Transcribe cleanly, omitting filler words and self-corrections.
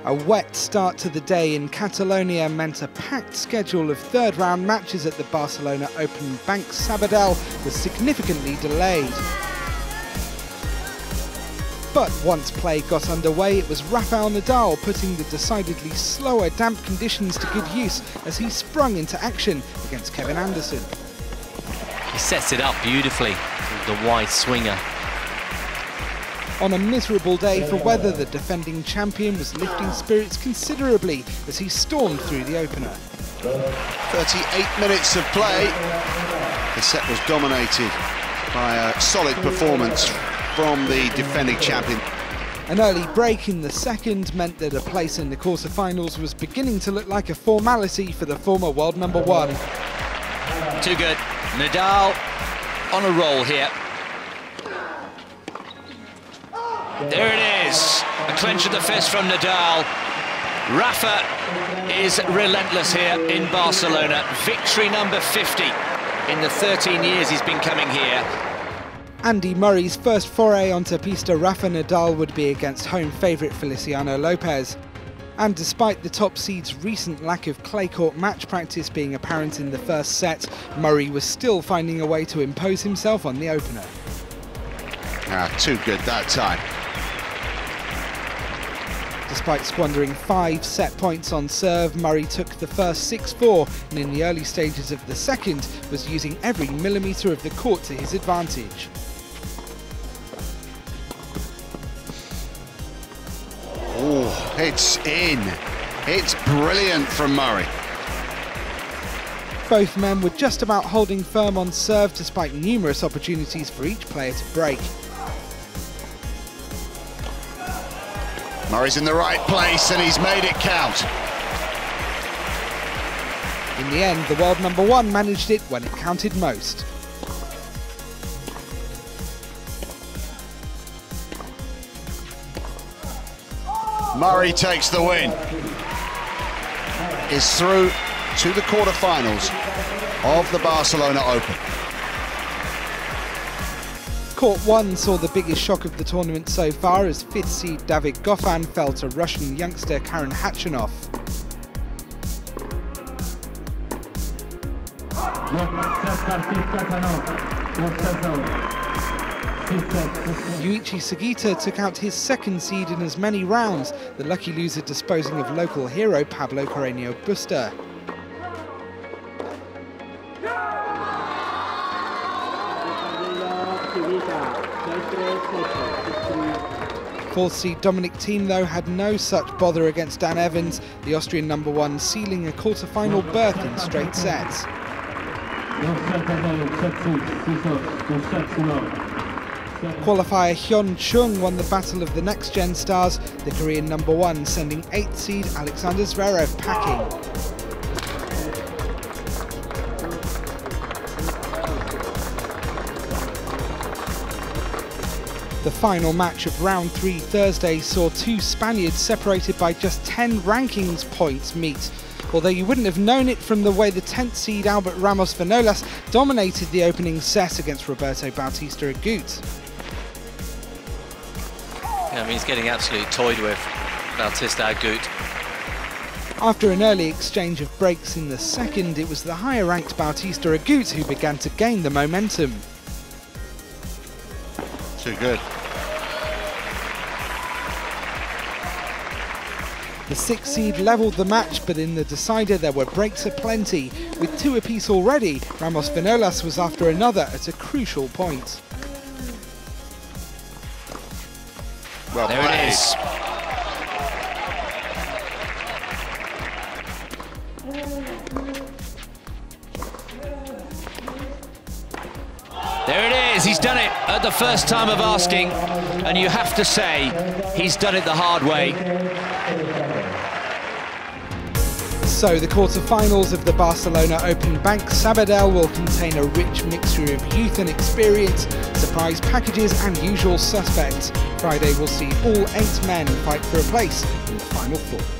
A wet start to the day in Catalonia meant a packed schedule of third-round matches at the Barcelona Open Banc Sabadell was significantly delayed. But once play got underway, it was Rafael Nadal putting the decidedly slower damp conditions to good use as he sprung into action against Kevin Anderson. He sets it up beautifully, the wide swinger. On a miserable day for weather, the defending champion was lifting spirits considerably as he stormed through the opener. 38 minutes of play. The set was dominated by a solid performance from the defending champion. An early break in the second meant that a place in the quarter-finals was beginning to look like a formality for the former world number one. Too good. Nadal on a roll here. There it is, a clench of the fist from Nadal. Rafa is relentless here in Barcelona. Victory number 50 in the 13 years he's been coming here. Andy Murray's first foray onto pista Rafa Nadal would be against home favourite Feliciano Lopez. And despite the top seed's recent lack of clay court match practice being apparent in the first set, Murray was still finding a way to impose himself on the opener. Too good that time. Despite squandering 5 set points on serve, Murray took the first 6-4 and in the early stages of the second was using every millimetre of the court to his advantage. Oh, it's in. It's brilliant from Murray. Both men were just about holding firm on serve despite numerous opportunities for each player to break. Murray's in the right place and he's made it count. In the end, the world number one managed it when it counted most. Murray takes the win. Is through to the quarter-finals of the Barcelona Open. Court 1 saw the biggest shock of the tournament so far as 5th seed David Goffin fell to Russian youngster Karen Khachanov. Yuichi Sugita took out his second seed in as many rounds, the lucky loser disposing of local hero Pablo Carreño Busta. Fourth seed Dominic Thiem, though, had no such bother against Dan Evans, the Austrian number one sealing a quarter-final berth in straight sets. Qualifier Hyun Chung won the battle of the next-gen stars, the Korean number one sending 8th seed Alexander Zverev packing. The final match of round 3 Thursday saw 2 Spaniards separated by just 10 rankings points meet. Although you wouldn't have known it from the way the 10th seed Albert Ramos Vinolas dominated the opening set against Roberto Bautista Agut. Yeah, I mean, he's getting absolutely toyed with, Bautista Agut. After an early exchange of breaks in the second, it was the higher-ranked Bautista Agut who began to gain the momentum. Too good. The 6th seed levelled the match, but in the decider there were breaks aplenty. With 2 apiece already, Ramos Vinolas was after another at a crucial point. Well there played. It is. There it is, he's done it at the first time of asking, and you have to say he's done it the hard way. So the quarter-finals of the Barcelona Open Banc Sabadell will contain a rich mixture of youth and experience, surprise packages and usual suspects. Friday will see all 8 men fight for a place in the final 4.